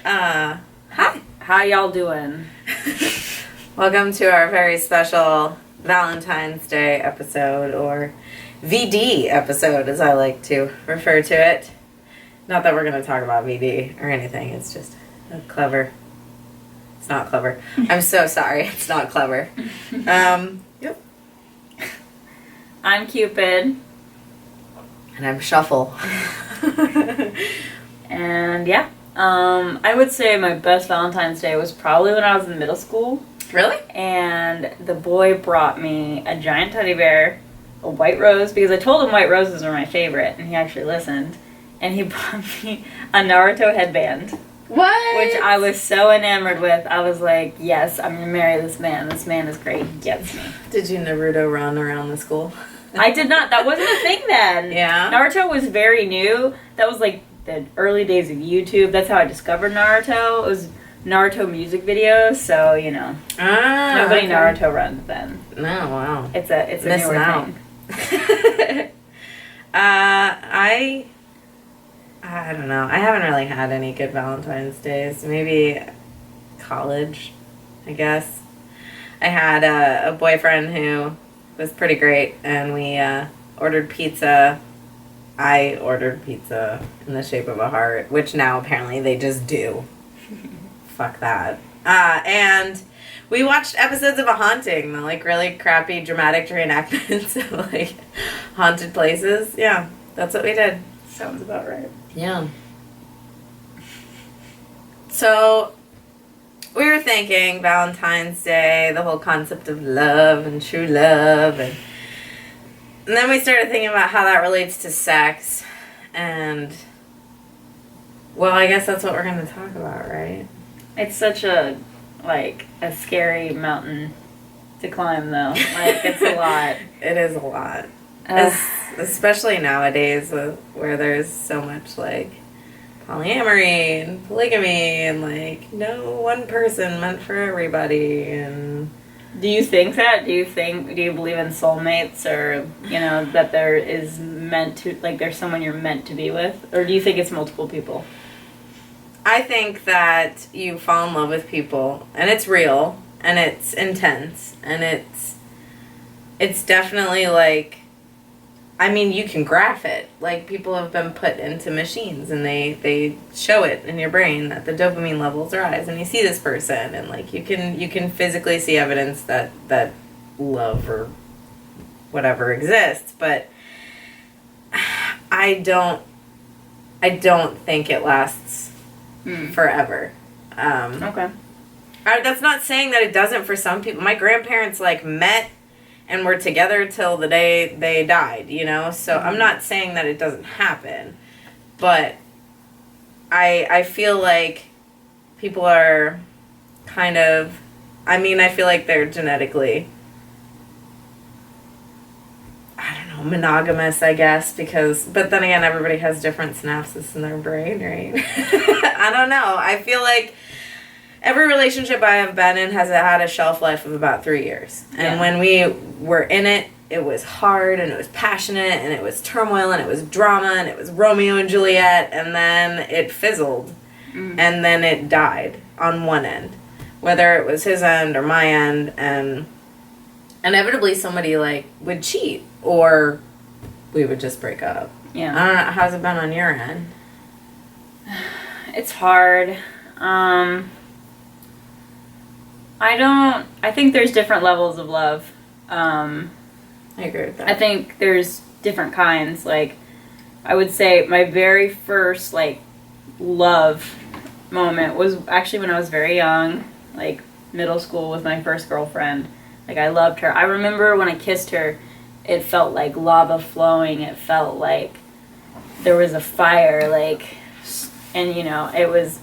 Hi. How y'all doing? Welcome to our very special Valentine's Day episode, or VD episode, as I like to refer to it. Not that we're going to talk about VD or anything. It's just clever. It's not clever. I'm so sorry. It's not clever. Yep. I'm Cupid. And I'm Shuffle. And yeah. I would say my best Valentine's Day was probably when I was in middle school. Really? And the boy brought me a giant teddy bear, a white rose, because I told him white roses were my favorite, and he actually listened. And he brought me a Naruto headband. What? Which I was so enamored with. I was like, yes, I'm going to marry this man. This man is great. He gets me. Did you Naruto run around the school? I did not. That wasn't a thing then. Yeah? Naruto was very new. That was like the early days of YouTube. That's how I discovered Naruto. It was Naruto music videos, so, you know. Nobody Naruto runs then. No, wow. It's a newer out. thing. I don't know. I haven't really had any good Valentine's Days. Maybe college, I guess. I had a boyfriend who was pretty great, and we ordered pizza. I ordered pizza in the shape of a heart, which now apparently they just do. Fuck that. And we watched episodes of A Haunting, the like really crappy dramatic reenactments of like haunted places. Yeah, that's what we did. Sounds about right. Yeah. So, we were thinking Valentine's Day, the whole concept of love and true love, and then we started thinking about how that relates to sex, and, well, I guess that's what we're going to talk about, right? It's such a scary mountain to climb, though. Like, it's a lot. It is a lot. Especially nowadays where there's so much, like, polyamory and polygamy and, like, no one person meant for everybody. And do you think that? Do you believe in soulmates, or, you know, that there is there's someone you're meant to be with? Or do you think it's multiple people? I think that you fall in love with people, and it's real, and it's intense, and it's definitely, like, I mean, you can graph it. Like, people have been put into machines, and they show it in your brain that the dopamine levels rise, and you see this person, and, like, you can physically see evidence that love or whatever exists, but I don't think it lasts forever. Okay. That's not saying that it doesn't for some people. My grandparents, like, met and were together till the day they died, you know? So I'm not saying that it doesn't happen, but I feel like people are kind of, I mean, I feel like they're genetically, I don't know, monogamous, I guess, but then again, everybody has different synapses in their brain, right? I don't know. I feel like every relationship I have been in has had a shelf life of about 3 years. And when we were in it, it was hard, and it was passionate, and it was turmoil, and it was drama, and it was Romeo and Juliet, and then it fizzled, and then it died on one end. Whether it was his end or my end, and inevitably somebody, like, would cheat, or we would just break up. Yeah. I don't know. How's it been on your end? It's hard. I think there's different levels of love. I agree with that. I think there's different kinds. Like, I would say my very first, like, love moment was actually when I was very young, like, middle school with my first girlfriend. Like, I loved her. I remember when I kissed her, it felt like lava flowing. It felt like there was a fire, like, and, you know, it was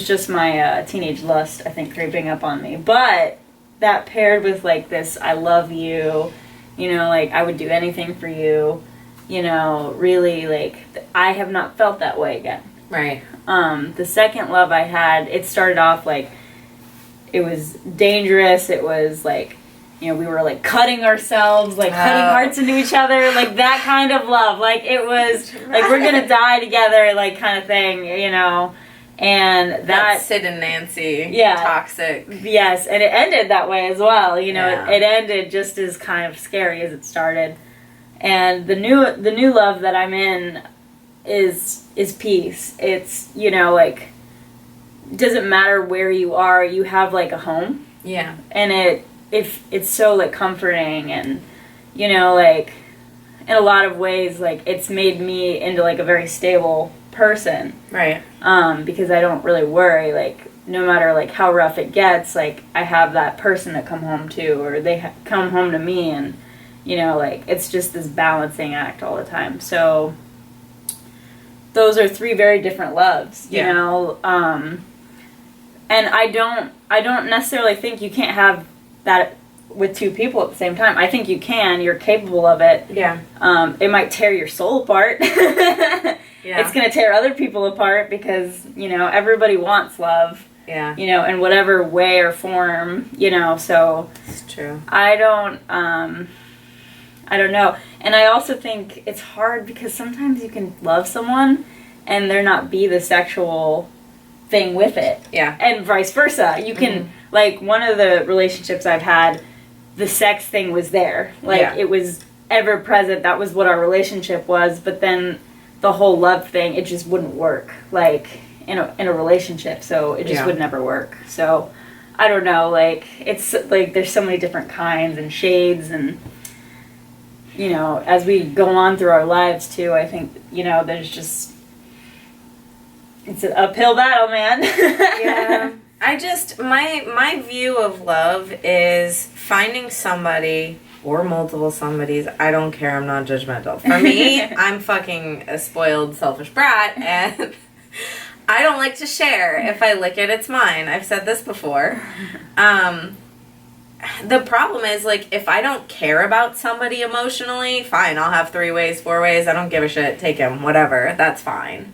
just my teenage lust, I think, creeping up on me. But that paired with, like, this I love you, you know, like, I would do anything for you, you know, really, like, I have not felt that way again. Right. The second love I had, it started off, like, it was dangerous. It was, like, you know, we were, like, cutting ourselves, like, cutting hearts into each other, like, that kind of love. Like, it was, like, we're gonna die together, like, kind of thing, you know. And that Sid and Nancy, yeah, toxic. Yes, and it ended that way as well. You know, Yeah. it ended just as kind of scary as it started. And the new love that I'm in is peace. It's, you know, like, it doesn't matter where you are, you have like a home. Yeah. And it's so like comforting, and, you know, like, in a lot of ways, like, it's made me into like a very stable person. Right. Because I don't really worry, like, no matter like how rough it gets, like, I have that person to come home to, or they come home to me, and, you know, like, it's just this balancing act all the time. So those are three very different loves, you know. And I don't necessarily think you can't have that with two people at the same time. I think you can. You're capable of it. Yeah. It might tear your soul apart. Yeah. It's going to tear other people apart because, you know, everybody wants love. Yeah. You know, in whatever way or form, you know, so. It's true. I don't know. And I also think it's hard because sometimes you can love someone and there not be the sexual thing with it. Yeah. And vice versa. You can, like, one of the relationships I've had, the sex thing was there. Like, it was ever present. That was what our relationship was. But then the whole love thing, it just wouldn't work, like, in a relationship. So it just would never work. So I don't know. Like, it's like there's so many different kinds and shades, and, you know, as we go on through our lives too, I think, you know, there's just, it's an uphill battle, man. Yeah. I just, my view of love is finding somebody or multiple somebodies. I don't care. I'm not judgmental. For me, I'm fucking a spoiled, selfish brat, and I don't like to share. If I lick it, it's mine. I've said this before. The problem is, like, if I don't care about somebody emotionally, fine, I'll have 3 ways, 4 ways. I don't give a shit. Take him, whatever. That's fine.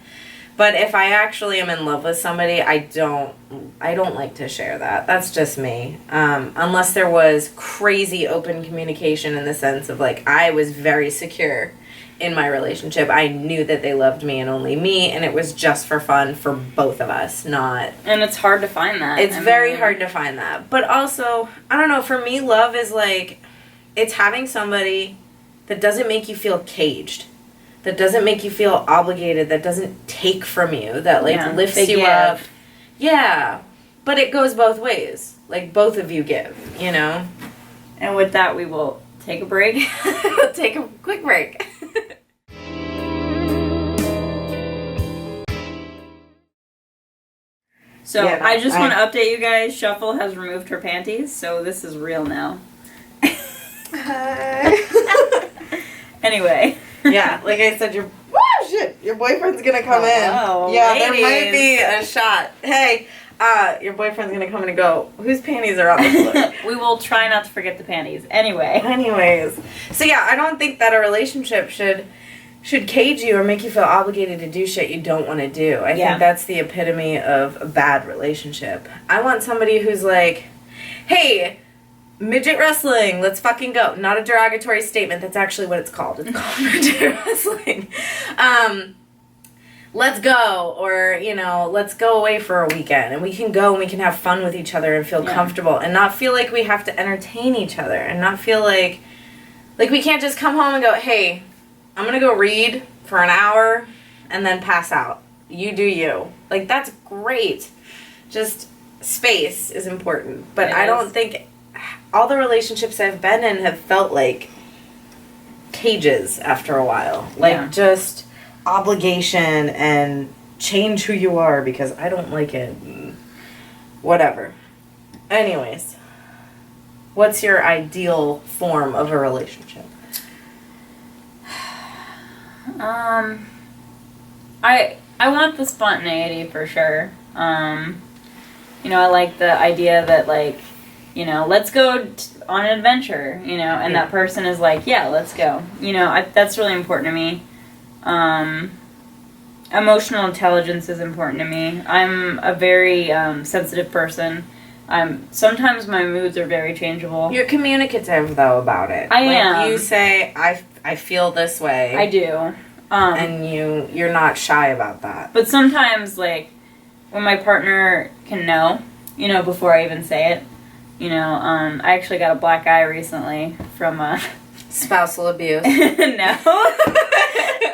But if I actually am in love with somebody, I don't like to share that. That's just me. Unless there was crazy open communication in the sense of, like, I was very secure in my relationship. I knew that they loved me and only me, and it was just for fun for both of us, not... And it's hard to find that. It's very hard to find that. But also, I don't know, for me, love is, like, it's having somebody that doesn't make you feel caged. That doesn't make you feel obligated, that doesn't take from you, that, like, lifts you up. Yeah. But it goes both ways. Like, both of you give, you know? And with that, we will take a break. Take a quick break. So, I just want to update you guys. Shuffle has removed her panties, so this is real now. Hi. Anyway. Yeah, like I said, your boyfriend's gonna come in. Yeah, ladies. There might be a shot. Hey, your boyfriend's gonna come in and go, whose panties are on the floor? We will try not to forget the panties. Anyways. So yeah, I don't think that a relationship should cage you or make you feel obligated to do shit you don't want to do. I think that's the epitome of a bad relationship. I want somebody who's like, hey, midget wrestling, let's fucking go. Not a derogatory statement, that's actually what it's called. It's called midget wrestling. Let's go, or, you know, let's go away for a weekend, and we can go and we can have fun with each other and feel comfortable, and not feel like we have to entertain each other, and not feel like we can't just come home and go, hey, I'm gonna go read for an hour and then pass out. You do you. Like, that's great. Just space is important. But I don't think all the relationships I've been in have felt like cages after a while. Like, just obligation and change who you are because I don't like it. Whatever. Anyways, what's your ideal form of a relationship? I want the spontaneity for sure. You know, I like the idea that, like, you know, let's go on an adventure, you know, and that person is like, yeah, let's go. You know, that's really important to me. Emotional intelligence is important to me. I'm a very sensitive person. Sometimes my moods are very changeable. You're communicative, though, about it. I am. You say, I feel this way. I do. And you're not shy about that. But sometimes, like, when my partner can know, you know, before I even say it. You know, I actually got a black eye recently from spousal abuse. No.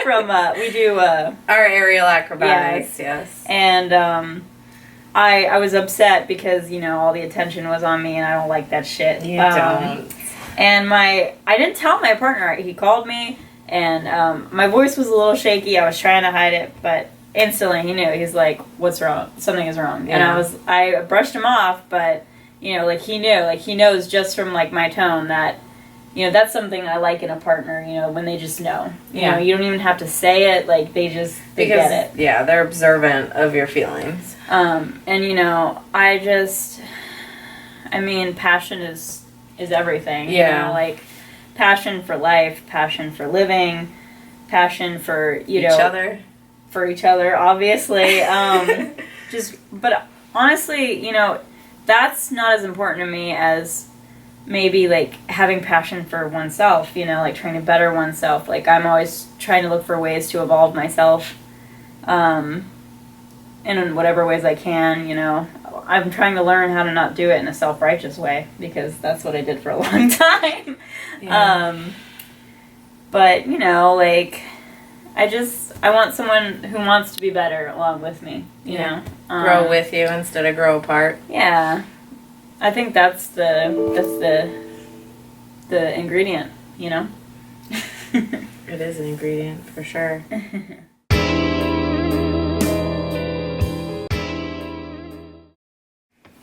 From we do our aerial acrobatics, yes. And I was upset because, you know, all the attention was on me and I don't like that shit. You don't. And I didn't tell my partner. He called me and my voice was a little shaky. I was trying to hide it, but instantly he knew. He's like, "What's wrong? Something is wrong." Yeah. And I brushed him off, but you know, like he knew, like he knows just from like my tone that, you know, that's something I like in a partner, you know, when they just know. You know, you don't even have to say it, like they get it. Yeah, they're observant of your feelings. And you know, I mean, passion is everything. Yeah. You know, like passion for life, passion for living, passion for, you know, for each other, obviously. But honestly, you know, that's not as important to me as maybe like having passion for oneself, you know, like trying to better oneself. Like I'm always trying to look for ways to evolve myself, and in whatever ways I can, you know. I'm trying to learn how to not do it in a self-righteous way because that's what I did for a long time. Yeah. But you know, like I want someone who wants to be better along with me, you know. Grow with you instead of grow apart. Yeah. I think that's the ingredient, you know? It is an ingredient, for sure.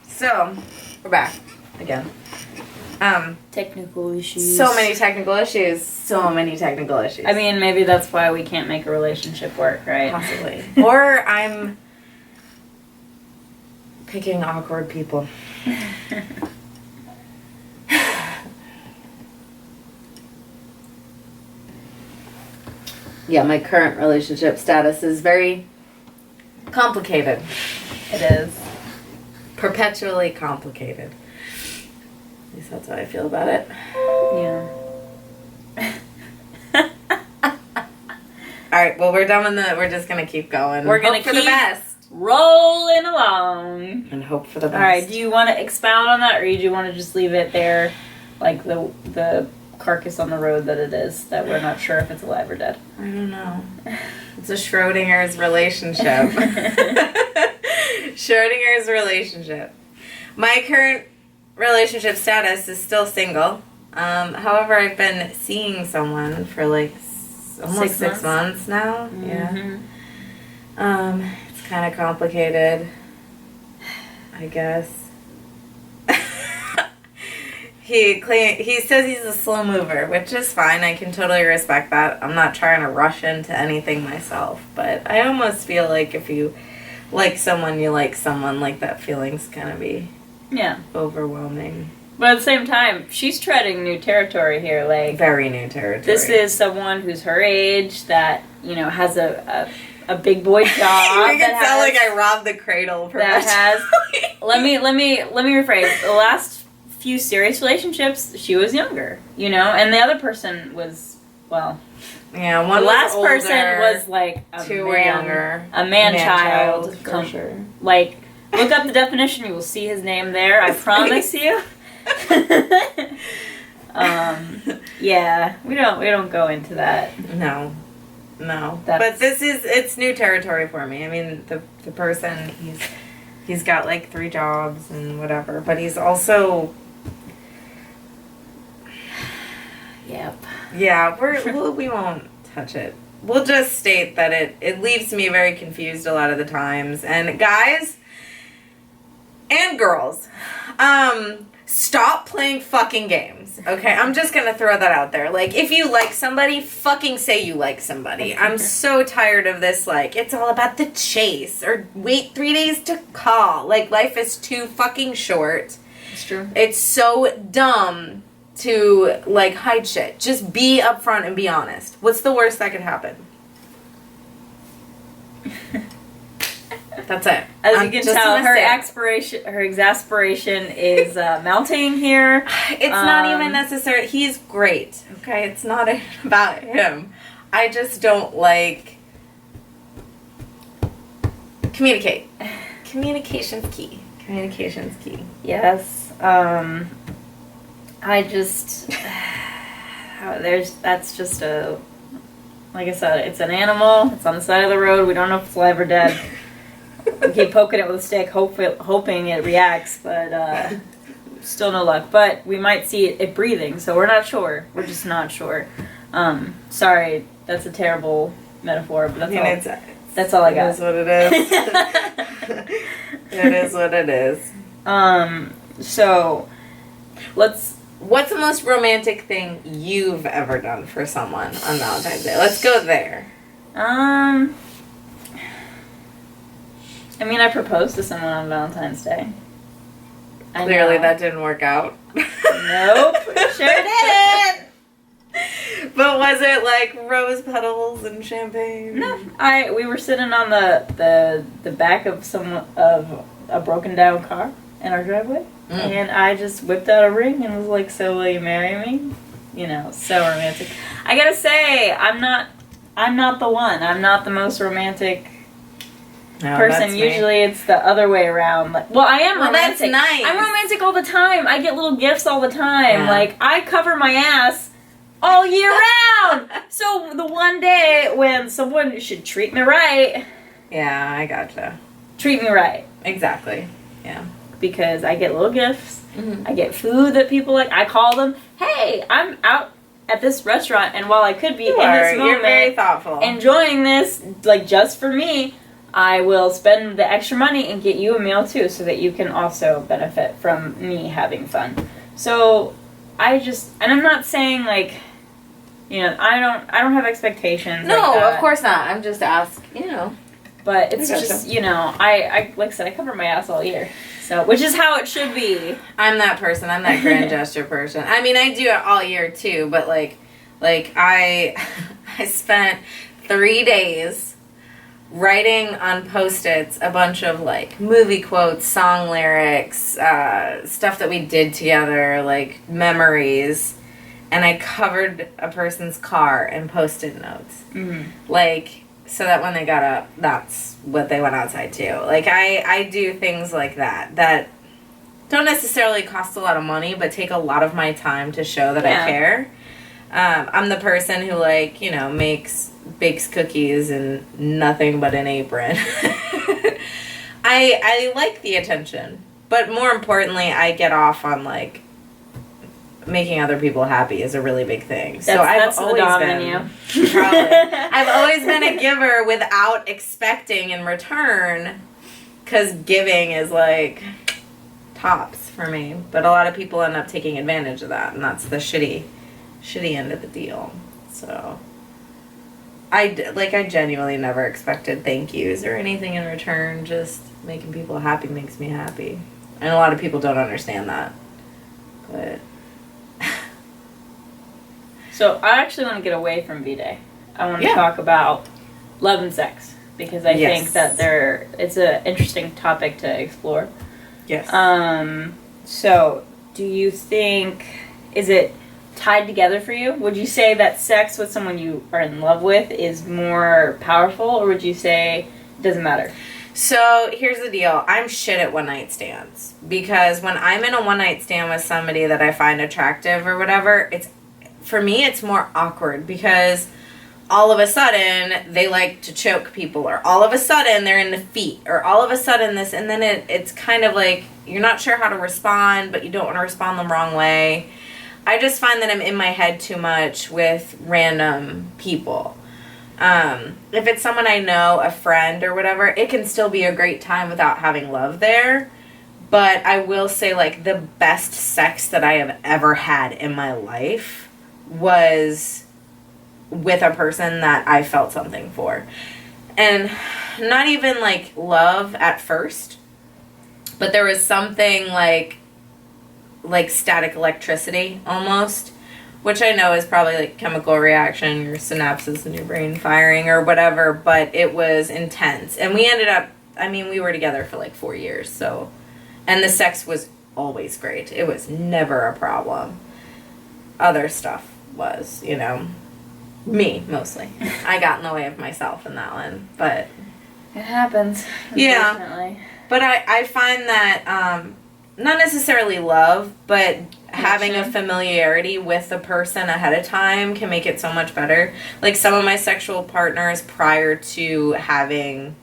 So, we're back again. Technical issues. So many technical issues. So many technical issues. I mean, maybe that's why we can't make a relationship work, right? Possibly. Or I'm picking awkward people. Yeah, my current relationship status is very complicated. It is. Perpetually complicated. At least that's how I feel about it. Yeah. Alright, well we're done with we're just gonna keep going. We're gonna hope for the best. Rolling along. And hope for the best. Alright, do you want to expound on that or do you want to just leave it there like the carcass on the road that it is, that we're not sure if it's alive or dead? I don't know. It's a Schrodinger's relationship. Schrodinger's relationship. My current relationship status is still single. However, I've been seeing someone for like almost 6 months now. Mm-hmm. Yeah. It's kind of complicated, I guess. He says he's a slow mover, which is fine. I can totally respect that. I'm not trying to rush into anything myself, but I almost feel like if you like someone, you like someone, like that feeling's gonna be overwhelming. But at the same time, she's treading new territory here. Like very new territory. This is someone who's her age that, you know, has a big boy job. You can sound like I robbed the cradle. That has. Let me rephrase. The last few serious relationships, she was younger, you know, and the other person was, well, yeah, the last older, person was like two were younger, a man-child, for sure. Like, look up the definition, you will see his name there. I promise you. Yeah, we don't go into that. No. But it's new territory for me. I mean, the person, he's got like 3 jobs and whatever, but he's also. Yep. Yeah, we won't touch it. We'll just state that it leaves me very confused a lot of the times. And guys and girls, stop playing fucking games. Okay, I'm just gonna throw that out there. Like, if you like somebody, fucking say you like somebody. I'm so tired of this, like, it's all about the chase, or wait 3 days to call. Like, life is too fucking short. It's true. It's so dumb to, like, hide shit. Just be upfront and be honest. What's the worst that could happen? That's it. As you can tell, her exasperation is mounting here. It's not even necessary. He's great. Okay, it's not about him. I just don't like. Communicate. Communication's key. Communication's key. Yes. I just that's just a, like I said, it's an animal. It's on the side of the road. We don't know if it's alive or dead. We keep poking it with a stick, hoping it reacts, but still no luck. But we might see it breathing, so we're not sure. We're just not sure. Sorry, that's a terrible metaphor, but that's all I got. It is what it is. It is what it is. So, What's the most romantic thing you've ever done for someone on Valentine's Day? Let's go there. I mean, I proposed to someone on Valentine's Day. Clearly that didn't work out. Nope, sure didn't. But was it like rose petals and champagne? No, we were sitting on the back of a broken down car in our driveway, and I just whipped out a ring and was like, "So will you marry me?" You know, so romantic. I gotta say, I'm not the one. I'm not the most romantic person. Usually it's the other way around. Like, well, I am romantic. That's nice. I'm romantic all the time. I get little gifts all the time. Yeah. Like, I cover my ass all year round. So the one day when someone should treat me right. Yeah, I gotcha. Treat me right. Exactly. Yeah. Because I get little gifts. Mm-hmm. I get food that people like. I call them, hey, I'm out at this restaurant, and while I could be in this moment, you're very thoughtful, enjoying this, like, just for me, I will spend the extra money and get you a meal too, so that you can also benefit from me having fun. So I just, and I'm not saying like, you know, I don't have expectations. No, like that, of course not. I'm just asking, you know. But it's just, you know, I like I said, I cover my ass all year. So, which is how it should be. I'm that person. I'm that grand gesture person. I mean, I do it all year too, but like I spent 3 days writing on Post-its a bunch of like movie quotes, song lyrics, stuff that we did together, like memories, and I covered a person's car in Post-it notes. Mm-hmm. Like, so that when they got up, that's what they went outside to. Like, I do things like that don't necessarily cost a lot of money, but take a lot of my time to show that I care. I'm the person who, like, you know, bakes cookies and nothing but an apron. I like the attention, but more importantly, I get off on, like, making other people happy is a really big thing. So I've always been I've always been a giver without expecting in return, because giving is like tops for me. But a lot of people end up taking advantage of that, and that's the shitty end of the deal. So I genuinely never expected thank yous or anything in return. Just making people happy makes me happy, and a lot of people don't understand that. But so I actually want to get away from V-Day. I want to talk about love and sex, because I think that it's an interesting topic to explore. Yes. So do you think, is it tied together for you? Would you say that sex with someone you are in love with is more powerful, or would you say it doesn't matter? So here's the deal. I'm shit at one-night stands, because when I'm in a one-night stand with somebody that I find attractive or whatever, for me, it's more awkward, because all of a sudden they like to choke people, or all of a sudden they're in the feet, or all of a sudden this, and then it's kind of like you're not sure how to respond, but you don't want to respond the wrong way. I just find that I'm in my head too much with random people. If it's someone I know, a friend or whatever, it can still be a great time without having love there. But I will say, like, the best sex that I have ever had in my life was with a person that I felt something for. And not even, like, love at first, but there was something like static electricity almost, which I know is probably like chemical reaction, your synapses in your brain firing or whatever, but it was intense. And we ended up, I mean, we were together for like 4 years, so, and the sex was always great. It was never a problem. Other stuff was, you know, me mostly. I got in the way of myself in that one, but it happens. Yeah. But I find that, not necessarily love, but having a familiarity with the person ahead of time can make it so much better. Like, some of my sexual partners, prior to having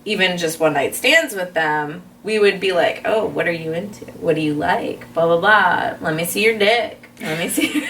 even just one night stands with them, we would be like, oh, what are you into? What do you like? Blah, blah, blah. Let me see your dick. Let me see.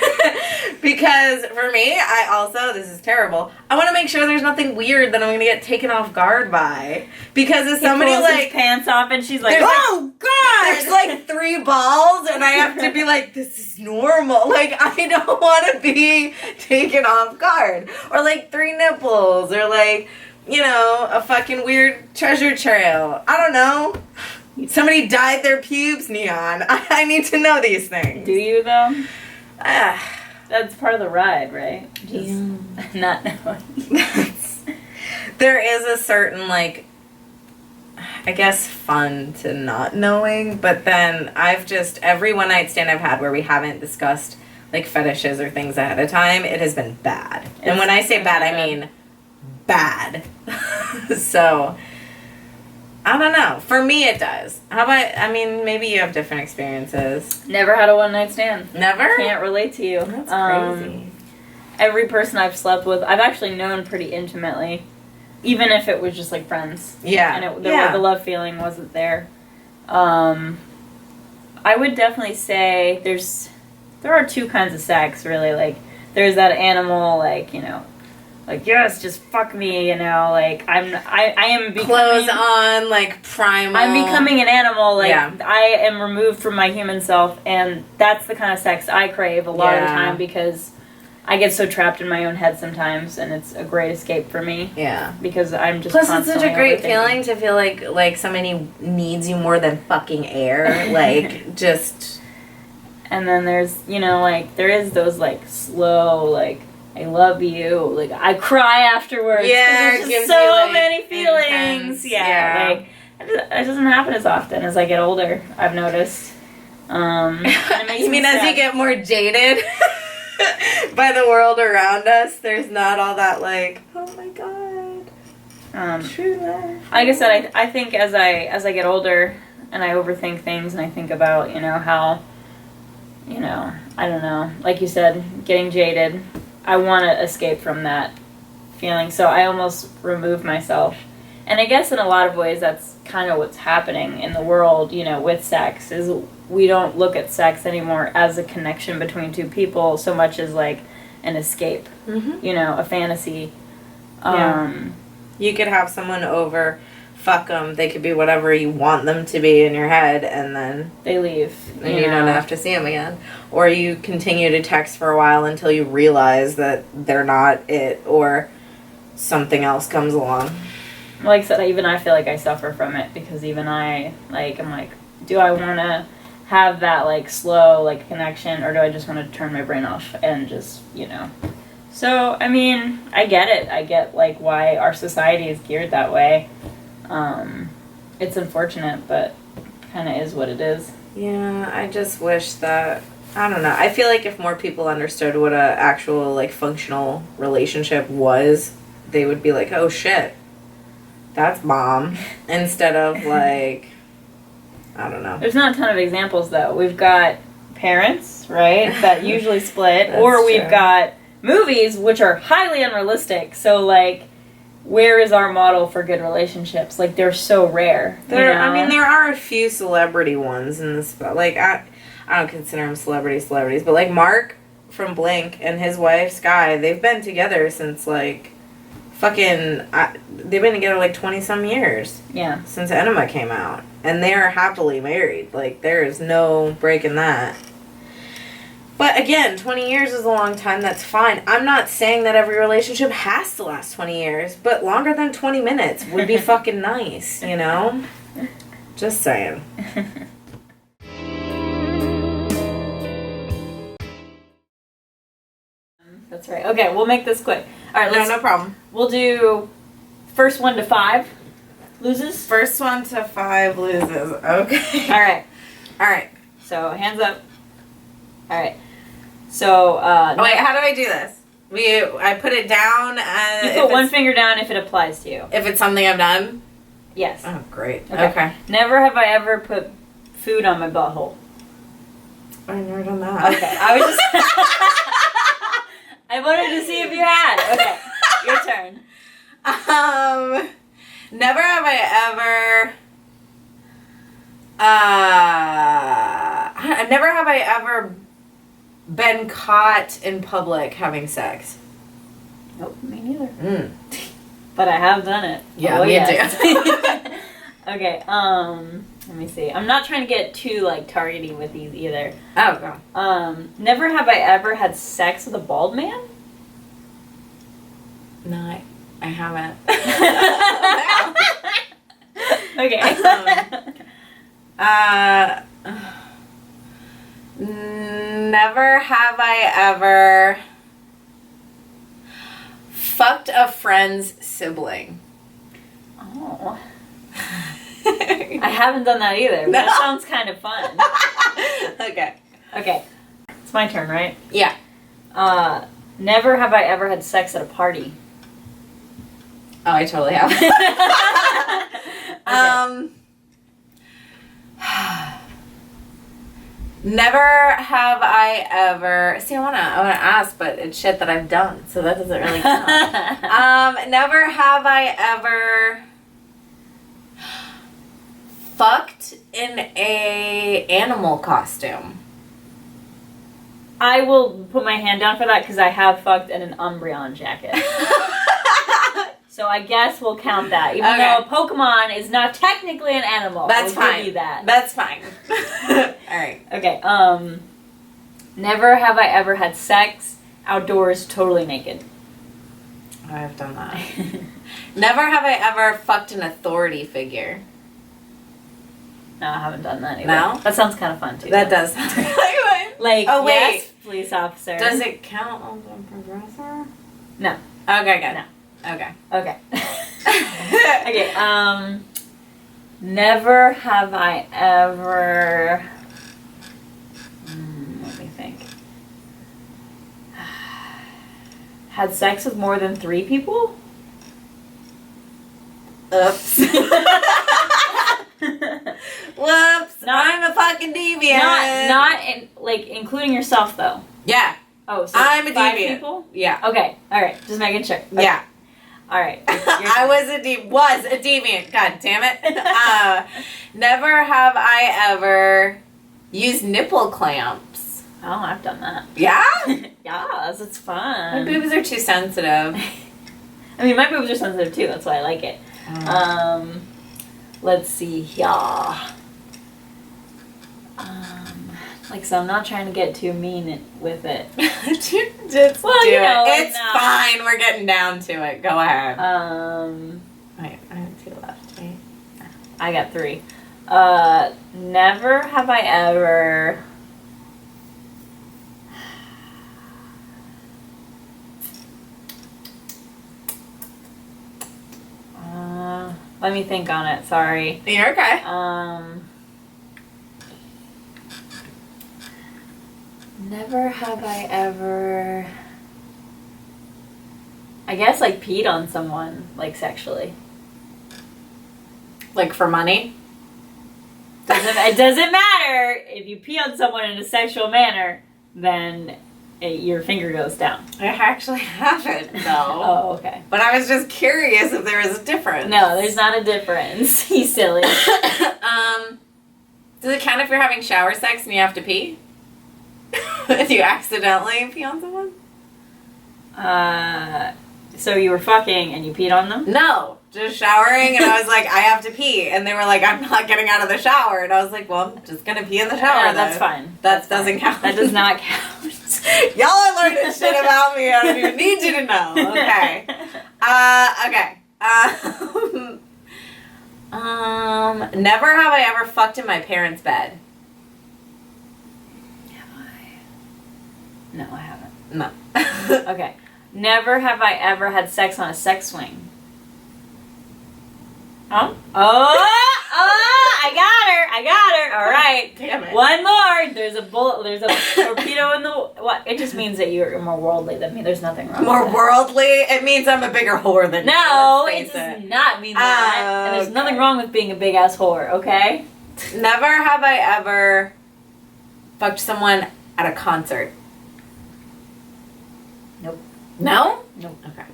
Because for me, I also, this is terrible, I want to make sure there's nothing weird that I'm going to get taken off guard by. Because if somebody, he pulls like, his pants off and she's like, there's oh, God! There's like 3 balls and I have to be like, this is normal. Like, I don't want to be taken off guard. Or like 3 nipples. Or like, you know, a fucking weird treasure trail. I don't know. Somebody dyed their pubes neon. I need to know these things. Do you, though? That's part of the ride, right? Just not knowing. There is a certain, like, I guess, fun to not knowing, but then every one night stand I've had where we haven't discussed, like, fetishes or things ahead of time, it has been bad. And when I say bad, I mean bad. So, I don't know. For me, it does. How about, I mean, maybe you have different experiences. Never had a one-night stand. Never? Can't relate to you. That's crazy. Every person I've slept with, I've actually known pretty intimately, even if it was just like friends. Yeah. And the love feeling wasn't there. I would definitely say there are 2 kinds of sex, really. Like, there's that animal, like, you know, like, yes, just fuck me, you know, like, I am becoming... Clothes on, like, primal. I'm becoming an animal, like, I am removed from my human self, and that's the kind of sex I crave a lot of the time, because I get so trapped in my own head sometimes, and it's a great escape for me. Yeah. Because I'm just Plus, it's such a great overthinking. feeling to feel like somebody needs you more than fucking air, like, just... And then there's, you know, like, there is those, like, slow, like, I love you. Like, I cry afterwards. Yeah, there's it just gives so you, like, many feelings. intense, Yeah, like, it doesn't happen as often as I get older, I've noticed. And it makes You mean me as sad. you get more jaded by the world around us, there's not all that, like, oh my god, true love. Like I said, I think as I get older and I overthink things and I think about, you know, how, you know, I don't know, like you said, getting jaded, I want to escape from that feeling, so I almost remove myself. And I guess in a lot of ways that's kind of what's happening in the world, you know, with sex, is we don't look at sex anymore as a connection between 2 people so much as like an escape, you know, a fantasy. You could have someone over, fuck them, they could be whatever you want them to be in your head, and then they leave. and you don't have to see them again. Or you continue to text for a while until you realize that they're not it, or something else comes along. Like I said, even I feel like I suffer from it, because even I, like, I'm like, do I want to have that, like, slow, like, connection, or do I just want to turn my brain off and just, you know. So, I mean, I get it. I get, like, why our society is geared that way. It's unfortunate, but kind of is what it is. Yeah, I just wish that, I don't know, I feel like if more people understood what a actual, like, functional relationship was, they would be like, oh shit, that's bomb, instead of, like, I don't know. There's not a ton of examples, though. We've got parents, right, that usually split, or we've got movies, which are highly unrealistic, so, like, where is our model for good relationships? Like, they're so rare. I mean, there are a few celebrity ones in this, like, I don't consider them celebrities, but, like, Mark from Blink and his wife, Sky, they've been together since, like, they've been together, like, 20-some years. Yeah. Since Enema came out. And they are happily married. Like, there is no breaking that. But again, 20 years is a long time, that's fine. I'm not saying that every relationship has to last 20 years, but longer than 20 minutes would be fucking nice, you know? Just saying. That's right. Okay, we'll make this quick. All right, no problem. We'll do first 1 to 5 loses. First 1 to 5 loses. Okay. All right. So, hands up. All right. So, wait, how do I do this? I put it down and... You put one finger down if it applies to you. If it's something I've done? Yes. Oh, great. Okay. Okay. Never have I ever put food on my butthole. I've never done that. Okay. I was just. I wanted to see if you had. Okay. Your turn. Never have I ever. Never have I ever been caught in public having sex. Nope, me neither. Mm. But I have done it. Yeah, oh, me yes. too. Okay, let me see. I'm not trying to get too, like, targety with these either. Oh, God. Never have I ever had sex with a bald man? No, I haven't. Okay. Never have I ever fucked a friend's sibling. Oh. I haven't done that either, but No. that sounds kind of fun. Okay. Okay. It's my turn, right? Yeah. Never have I ever had sex at a party. Oh, I totally have. Never have I ever. See, I wanna ask, but it's shit that I've done, so that doesn't really count. Never have I ever fucked in a animal costume. I will put my hand down for that because I have fucked in an Umbreon jacket. So I guess we'll count that. Even though a Pokemon is not technically an animal. That's we'll fine. Give you that. That's fine. Alright. Okay, never have I ever had sex outdoors totally naked. I've done that. Never have I ever fucked an authority figure. No, I haven't done that either. No? That sounds kind of fun too. That does sound Like, oh, wait. yes, police officer. Does it count as a progressor? No. Okay, good. No. Okay. Okay. Okay, never have I ever... let me think. Had sex with more than 3 people? Oops. Whoops. I'm a fucking deviant. Not like, including yourself, though. Yeah. Oh, so I'm a 5 deviant. people? Yeah. Okay, alright, just making sure. Okay. Yeah. Alright. I was a deviant. God damn it. Never have I ever used nipple clamps. Oh, I've done that. Yeah? Yes, it's fun. My boobs are too sensitive. I mean, my boobs are sensitive too. That's why I like it. Let's see. Yeah. So I'm not trying to get too mean with it. Just do it. Like, It's fine. We're getting down to it. Go ahead. Wait, I have 2 left. Wait. I got 3. Never have I ever. Let me think on it. Sorry. You're okay. Never have I ever. I guess like peed on someone, like sexually. Like for money? It doesn't matter if you pee on someone in a sexual manner, then your finger goes down. I actually haven't, though. Oh, okay. But I was just curious if there was a difference. No, there's not a difference. You silly. Does it count if you're having shower sex and you have to pee? If you accidentally pee on someone? So you were fucking and you peed on them? No, just showering, and I was like, I have to pee. And they were like, I'm not getting out of the shower. And I was like, well, I'm just going to pee in the shower. Yeah, that's fine. That doesn't count. That does not count. Y'all are learning shit about me. I don't even need you to know. Okay. Okay. Never have I ever fucked in my parents' bed. Have I? No, I haven't. No. Okay. Never have I ever had sex on a sex swing. Oh? Oh, I got her. I got her. All right. Damn it. One more. There's a bullet. There's a torpedo in the. What? It just means that you're more worldly than me. There's nothing wrong. More with that. worldly? It means I'm a bigger whore than No, you. it does not mean that. And there's nothing wrong with being a big ass whore. Okay. Never have I ever fucked someone at a concert. Nope. No? Nope. Okay.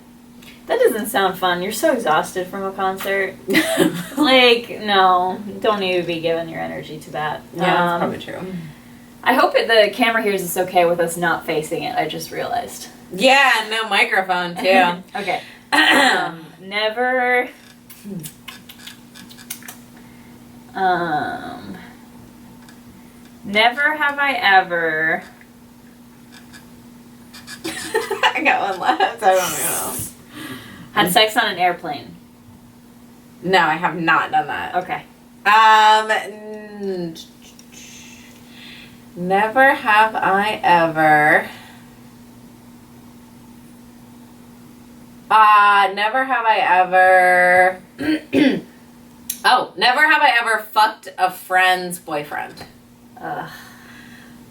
That doesn't sound fun. You're so exhausted from a concert. Like, no, don't need to be giving your energy to that. Yeah, that's probably true. I hope the camera hears us okay with us not facing it. I just realized. Yeah, no microphone too. Okay. Never. Never have I ever. I got one left. I don't know. Had sex on an airplane. No, I have not done that. Okay. Never have I ever. Never have I ever. Oh, never have I ever fucked a friend's boyfriend. Ugh.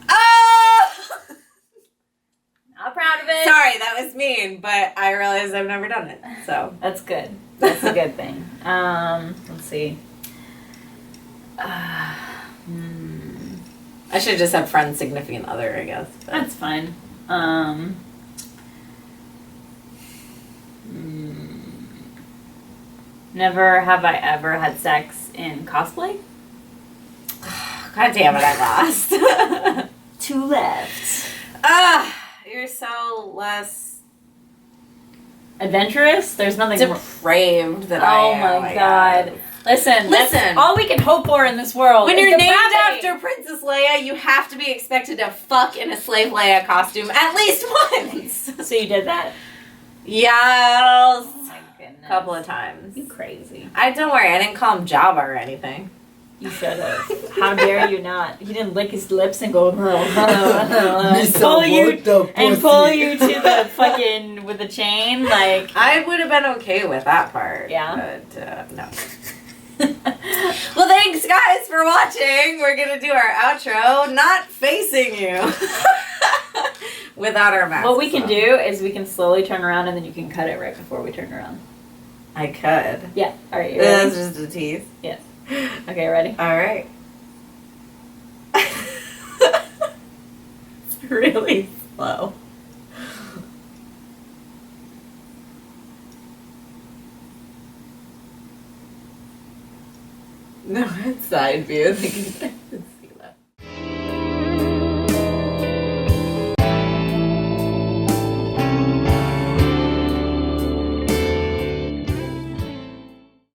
Oh! Not proud of it. Sorry, that was mean, but I realized I've never done it, so. That's good. That's a good thing. Let's see. I should have just said friend, significant other, I guess. But. That's fine. Never have I ever had sex in cosplay. God damn it, I lost. 2 left. You're so less Adventurous? There's nothing depraved that I am. Oh my god. Listen, Listen. that's all we can hope for in this world. When is you're named depravity. after Princess Leia, you have to be expected to fuck in a slave Leia costume at least once. So you did that? Yes. Oh my goodness. A couple of times. You crazy. Don't worry, I didn't call him Jabba or anything. You should have. How dare you not? He didn't lick his lips and go pull you to the fucking with the chain. Like I would have been okay with that part. Yeah. But no. Well, thanks guys for watching. We're gonna do our outro not facing you without our masks. What we can do is we can slowly turn around and then you can cut it right before we turn around. I could. Yeah. All right. You ready? That's just a tease. Yes. Okay. Ready? All right. It's really slow. No, it's side view.